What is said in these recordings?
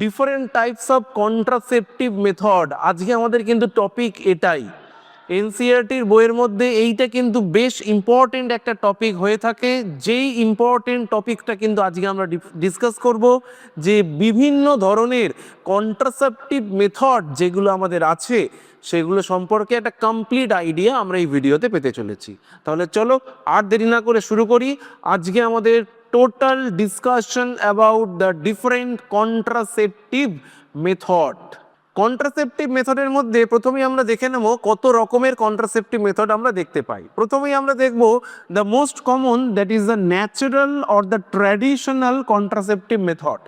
Different types of contraceptive method. আজকে আমাদের কিন্তু টপিক এটাই। এনসিইআরটির বইয়ের মধ্যে এইটা কিন্তু বেশ ইম্পর্টেন্ট একটা টপিক হয়ে থাকে। যেই ইম্পর্টেন্ট টপিকটা কিন্তু আজকে আমরা ডিসকাস করব, যে বিভিন্ন ধরনের কন্ট্রাসেপটিভ মেথড যেগুলো আমাদের আছে সেগুলো সম্পর্কে একটা কমপ্লিট আইডিয়া আমরা এই ভিডিওতে পেতে চলেছি। তাহলে চলো আর দেরি না করে শুরু করি। আজকে আমাদের total discussion about the different contraceptive method. Contraceptive মেথডের মধ্যে প্রথমেই আমরা দেখে নেব কত রকমের কন্ট্রাসেপটিভ মেথড আমরা দেখতে পাই। প্রথমেই আমরা দেখব the most common, that is the natural or the traditional contraceptive method.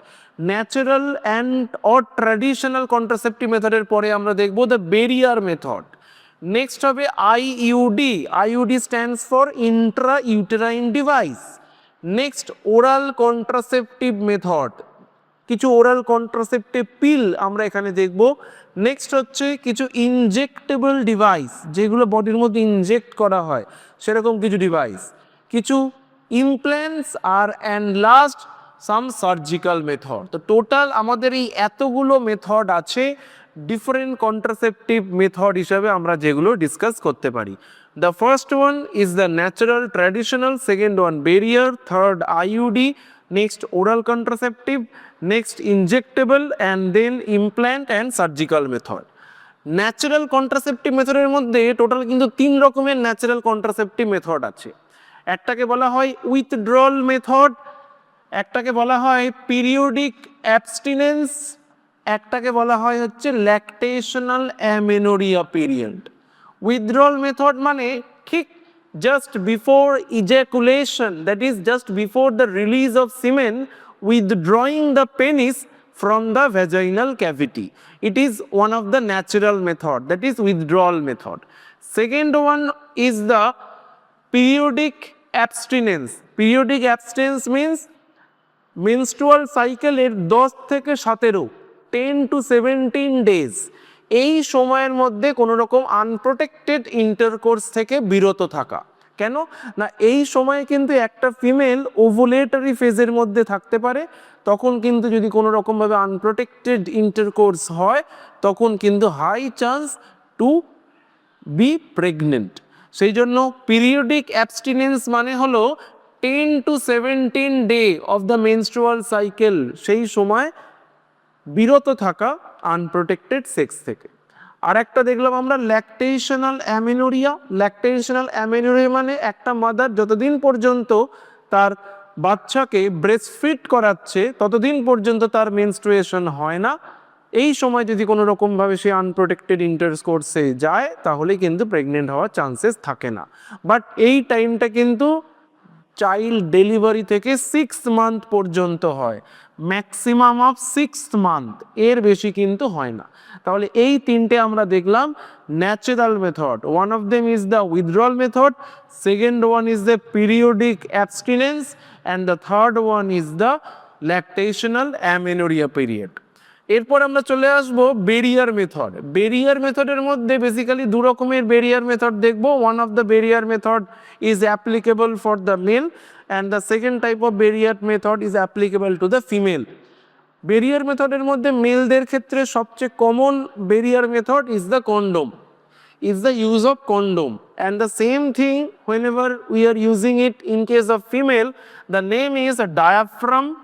Natural and or traditional contraceptive মেথডের পরে আমরা দেখব দ্য বেরিয়ার মেথড। নেক্সট হবে IUD. IUD stands for intrauterine device. Next oral contraceptive method, কিছু oral contraceptive pill আমরা এখানে দেখব। Next হচ্ছে কিছু ইনজেক্টেবল ডিভাইস, যেগুলো বডির মধ্যে ইনজেক্ট করা হয় সেরকম কিছু ডিভাইস, কিছু ইমপ্ল্যান্টস আর and last some surgical method. তো টোটাল আমাদের এই এতগুলো মেথড আছে ডিফারেন্ট কন্ট্রাসেপটিভ মেথড হিসাবে আমরা যেগুলো ডিসকাস করতে পারি। The first one is the natural traditional, second one barrier, third IUD, next oral contraceptive, next injectable, and then implant and surgical method. Natural contraceptive মেথডের মধ্যে টোটাল কিন্তু 3 রকমের ন্যাচারাল কন্ট্রাসেপটিভ মেথড আছে। একটাকে বলা হয় উইথড্রল মেথড, একটাকে বলা হয় পিরিয়ডিক অ্যাবস্টিনেন্স, একটাকে বলা হয় হচ্ছে lactational amenorrhoea period. Withdrawal method মানে ঠিক just before ejaculation, that is just before the release of সিমেন, withdrawing the penis from the vaginal cavity. It is one of the natural method, that is withdrawal method. Second one is the periodic abstinence. Periodic abstinence means menstrual cycle এর 10 থেকে 17, 10 to 17 days এই সময়ের মধ্যে কোনো রকম unprotected intercourse থেকে বিরত থাকা। কেন না, এই সময়ে কিন্তু একটা ফিমেল ওভুলেটরি ফেজের মধ্যে থাকতে পারে, তখন কিন্তু যদি কোনো রকমভাবে আনপ্রোটেক্টেড ইন্টারকোর্স হয় তখন কিন্তু high chance to be pregnant. সেই জন্য পিরিয়ডিক অ্যাবস্টিনেন্স মানে হলো 10 to 17 day of the menstrual cycle, সেই সময় বিরত থাকা আনপ্রোটেক্টেড সেক্স থেকে। আর একটা দেখলাম আমরা ল্যাকটেশনাল অ্যামেনোরিয়া। ল্যাকটেশনাল অ্যামেনোরিয়া মানে একটা মাদার যতদিন পর্যন্ত তার বাচ্চাকে ব্রেস্টফিড করাচ্ছে ততদিন পর্যন্ত তার মেনস্ট্রুয়েশন হয় না। এই সময় যদি কোনো রকমভাবে সে আনপ্রোটেক্টেড ইন্টারকোর্সে যায় তাহলে কিন্তু প্রেগনেন্ট হওয়ার চান্সেস থাকে না। বাট এই টাইমটা কিন্তু চাইল্ড ডেলিভারি থেকে 6 মান্থ পর্যন্ত হয়, ম্যাক্সিমাম অফ 6 মান্থ, এর বেশি কিন্তু হয় না। তাহলে এই তিনটে আমরা দেখলাম natural method. One of them is the withdrawal method, second one is the periodic অ্যাবস্টিনেন্স, and the third one is the lactational amenorrhoea period. এরপর আমরা চলে আসবো বেরিয়ার মেথড। বেরিয়ার মেথডের মধ্যে বেসিক্যালি 2 রকমের বেরিয়ার মেথড দেখবো। One of the barrier method is applicable for the male and the second type of barrier method is applicable to the female. Barrier মেথডের মধ্যে মেলদের ক্ষেত্রে সবচেয়ে common barrier method is the condom, is the use of condom, and the same thing whenever we are using it in case of female, the name is a diaphragm,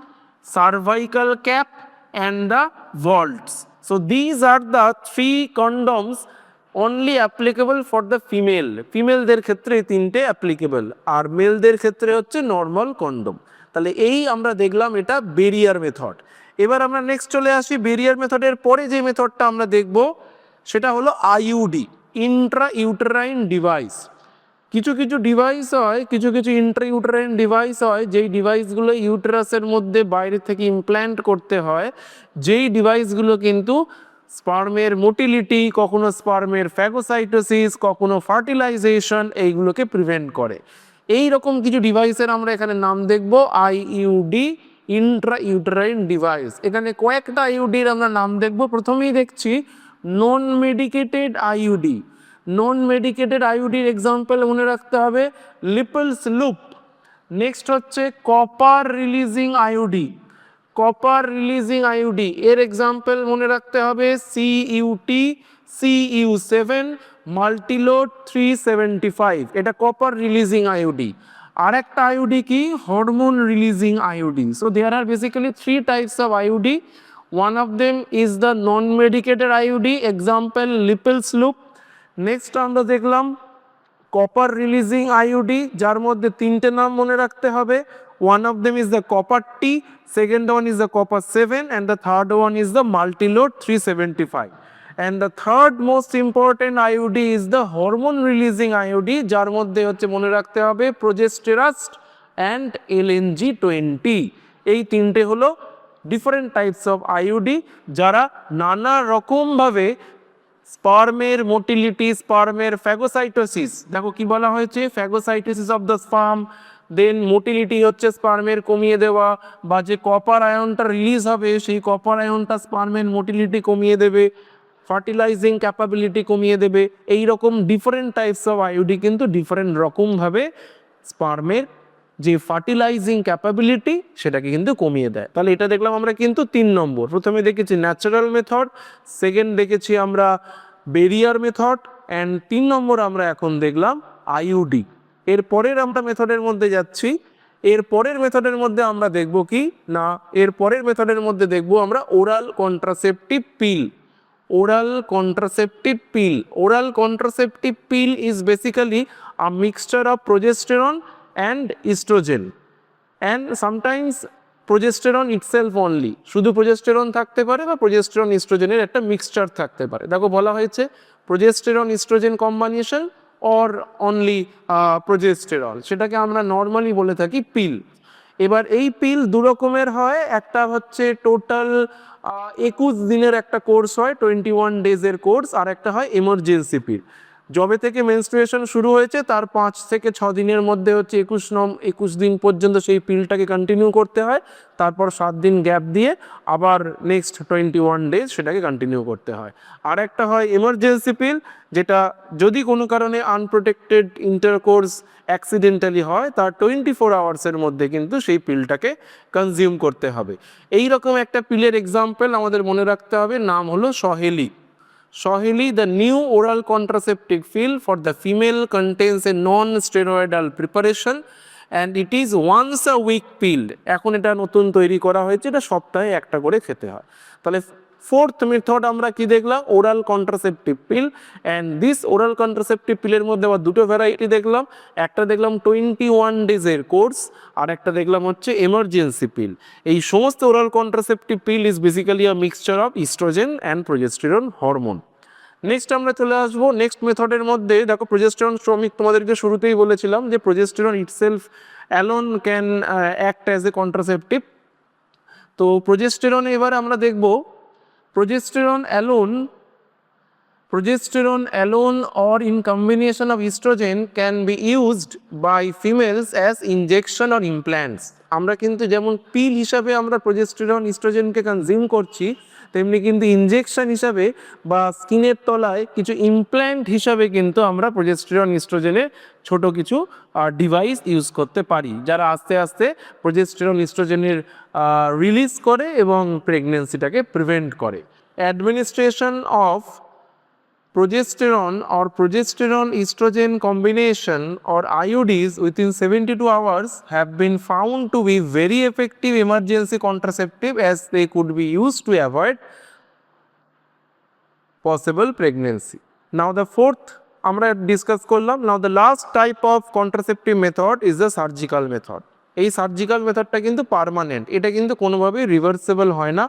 cervical cap, and the vaults. So these are the 3 condoms only applicable for the female. Female দের ক্ষেত্রে তিনটে applicable, আর মেলদের ক্ষেত্রে হচ্ছে normal condom. তাহলে এই আমরা দেখলাম এটা barrier method. এবার আমরা নেক্সট চলে আসি বেরিয়ার মেথডের পরে যে মেথডটা আমরা দেখব সেটা হলো আইইউডি, ইন্ট্রাইউটেরাইন ডিভাইস। কিছু কিছু ডিভাইস হয়, কিছু কিছু ইন্ট্রাইউটেরাইন ডিভাইস হয় যেই ডিভাইসগুলো ইউটেরাসের মধ্যে বাইরে থেকে ইমপ্ল্যান্ট করতে হয়, যেই ডিভাইসগুলো কিন্তু স্পার্মের মোটিলিটি, কখনো স্পার্মের ফ্যাগোসাইটোসিস, কখনো ফার্টিলাইজেশন, এইগুলোকে প্রিভেন্ট করে। এই রকম কিছু ডিভাইসের আমরা এখানে নাম দেখব আইইউডি, ইন্ট্রাইউটেরাইন ডিভাইস। এখানে কয়েকটা আইইউডির আমরা নাম দেখব। প্রথমেই দেখছি নন মেডিকেটেড আইইউডি। নন মেডিকেটেড আইইউডির এক্সাম্পল মনে রাখতে হবে লিপলস লুপ। নেক্সট হচ্ছে copper releasing IUD, copper releasing IUD এর এক্সাম্পল মনে রাখতে হবে সিইউটি CU7 মাল্টিলোড 375, এটা কপার রিলিজিং আইউডি। আর একটা আইউডি কি hormone releasing IUD. So there are basically 3 types of IUD. One of them is the non-medicated IUD, example Lippel's loop. Next আমরা দেখলাম copper releasing IUD, যার মধ্যে তিনটে নাম মনে রাখতে হবে। One of them is the copper T, second one is the copper 7, and the third one is the multiload 375. And the third most important IUD is the hormone releasing IUD, যার মধ্যে হচ্ছে মনে রাখতে হবে প্রোজেস্টেরাস্ট অ্যান্ড LNG-20। এই তিনটে হলো different types of IUD, যারা নানা রকমভাবে স্পার্মের মোটিলিটি, স্পার্মের ফ্যাগোসাইটোসিস, দেখো কি বলা হয়েছে, phagocytosis of the sperm, then motility হচ্ছে স্পার্মের কমিয়ে দেওয়া, বা যে কপার আয়নটা রিলিজ হবে সেই কপার আয়নটা স্পার্মের মোটিলিটি কমিয়ে দেবে, ফার্টিলাইজিং ক্যাপাবিলিটি কমিয়ে দেবে। এই রকম ডিফারেন্ট টাইপস অফ আইউডি কিন্তু ডিফারেন্ট রকমভাবে স্পার্মের যে ফার্টিলাইজিং ক্যাপাবিলিটি সেটাকে কিন্তু কমিয়ে দেয়। তাহলে এটা দেখলাম আমরা কিন্তু 3 নম্বর। প্রথমে দেখেছি ন্যাচারাল মেথড, সেকেন্ড দেখেছি আমরা বেরিয়ার মেথড, অ্যান্ড 3 নম্বর আমরা এখন দেখলাম আইউডি। এর পরের আমরা মেথডের মধ্যে যাচ্ছি। এর পরের মেথডের মধ্যে আমরা দেখব কি না, এর পরের মেথডের মধ্যে দেখব আমরা oral contraceptive pin. Oral contraceptive pill. Oral contraceptive pill is basically a mixture of progesterone and estrogen, and sometimes progesterone itself only, শুধু প্রোজেস্টেরন থাকতে পারে বা প্রোজেস্টেরন ইস্ট্রোজেনের একটা মিক্সচার থাকতে পারে। দেখো বলা হয়েছে progesterone estrogen combination or only progesterone, সেটাকে আমরা নর্মালি বলে থাকি পিল। এবার এই পিল দু রকমের হয়, একটা হচ্ছে টোটাল 21 দিনের একটা কোর্স হয়, 21 ডেজের কোর্স, আর একটা হয় এমার্জেন্সি পিল। যবে থেকে মেনস্ট্রুয়েশন শুরু হয়েছে তার 5 থেকে 6 দিনের মধ্যে হচ্ছে 21 দিন পর্যন্ত সেই পিলটাকে কন্টিনিউ করতে হয়, তারপর 7 দিন গ্যাপ দিয়ে আবার নেক্সট 21 ডেজ সেটাকে কন্টিনিউ করতে হয়। আর একটা হয় এমার্জেন্সি পিল, যেটা যদি কোনো কারণে আনপ্রোটেক্টেড ইন্টারকোর্স অ্যাক্সিডেন্টালি হয় তার 24 আওয়ার্সের মধ্যে কিন্তু সেই পিলটাকে কনজিউম করতে হবে। এই রকম একটা পিলের এক্সাম্পল আমাদের মনে রাখতে হবে, নাম হলো সহেলি। Sohili, the new oral contraceptive pill for the female, contains a non-steroidal preparation and it is once a week pill. এখন এটা নতুন তৈরি করা হয়েছে, এটা সপ্তাহে একটা করে খেতে হয়। তাহলে ফোর্থ মেথড আমরা কি দেখলাম, oral contraceptive pill. And this oral contraceptive পিলের মধ্যে আবার দুটো ভ্যারাইটি দেখলাম, একটা দেখলাম 21 ডেজের কোর্স, আর একটা দেখলাম হচ্ছে এমার্জেন্সি পিল। এই সমস্ত oral contraceptive pill is basically a mixture of oestrogen and progesterone hormone. Next আমরা চলে আসবো নেক্সট মেথডের মধ্যে। দেখো প্রোজেস্টেরন শ্রমিক তোমাদেরকে শুরুতেই বলেছিলাম যে progesterone itself alone can act as a contraceptive. তো প্রোজেস্টেরনে এবার আমরা দেখব progesterone alone or in combination of estrogen can be used by females as injection or implants. আমরা কিন্তু যেমন পিল হিসাবে আমরা প্রোজেস্টেরন ইস্ট্রোজেনকে কনজিউম করছি, তেমনি কিন্তু ইনজেকশন হিসাবে বা স্কিনের তলায় কিছু ইমপ্ল্যান্ট হিসাবে কিন্তু আমরা প্রোজেস্টেরন ইস্ট্রোজেনের ছোট কিছু ডিভাইস ইউজ করতে পারি, যারা আস্তে আস্তে প্রোজেস্টেরন ইস্ট্রোজেনের রিলিজ করে এবং প্রেগনেন্সিটাকে প্রিভেন্ট করে। Administration of progesterone or progesterone estrogen combination or IUDs within 72 hours have been found to be very effective emergency contraceptive, as they could be used to avoid possible pregnancy. Now the fourth আমরা discuss করলাম। Now the last type of contraceptive method is the surgical method. এই surgical মেথডটা কিন্তু permanent, এটা কিন্তু কোনোভাবেই reversible হয় না।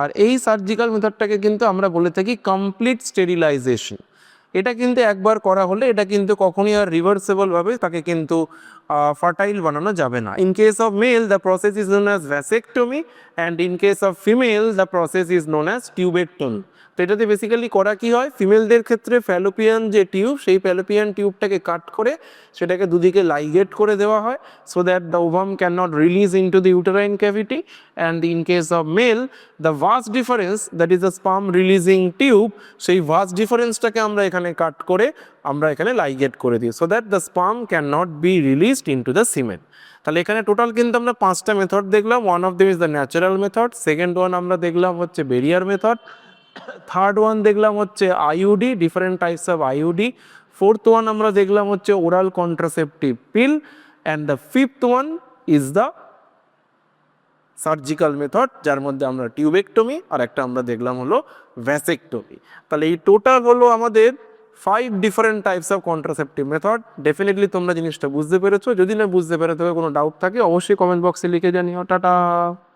আর এই সার্জিক্যাল মেথডটাকে কিন্তু আমরা বলে থাকি কমপ্লিট স্টেরিলাইজেশন। এটা কিন্তু একবার করা হলে এটা কিন্তু কখনই আর রিভার্সেবলভাবে তাকে কিন্তু ফার্টাইল বানানো যাবে না। In case of male the process is known as vasectomy, and in case of female the process is known as tubectomy. তো এটাতে বেসিক্যালি করা কি হয়, ফিমেলদের ক্ষেত্রে ফ্যালোপিয়ান যে টিউব, সেই ফ্যালোপিয়ান টিউবটাকে কাট করে সেটাকে দুদিকে লাইগেট করে দেওয়া হয়, so that the ovum can not release into the uterine cavity. And in case of male the vas deferens, that is the sperm releasing tube, সেই ভাস ডিফারেন্সটাকে আমরা এখানে কাট করে আমরা এখানে লাইগেট করে দিই, so that the sperm can not be release released into the semen. তাহলে এখানে টোটাল কিন্তু আমরা 5টা মেথড দেখলাম। One of them is the natural method, second one আমরা দেখলাম হচ্ছে বেরিয়ার মেথড, থার্ড ওয়ান দেখলাম হচ্ছে IUD, different types of IUD, fourth one আমরা দেখলাম হচ্ছে oral contraceptive pill, and the fifth one is the surgical method, যার মধ্যে আমরা টিউবেক্টমি আর একটা আমরা দেখলাম হলো ভ্যাসেক্টমি। তাহলে এই টোটাল হলো আমাদের 5 different types of contraceptive method. Definitely তোমরা জিনিসটা বুঝতে পেরেছো। যদি না বুঝতে পেরে তবে কোনো ডাউট থাকে অবশ্যই কমেন্ট বক্সে লিখে জানিও। টাটা।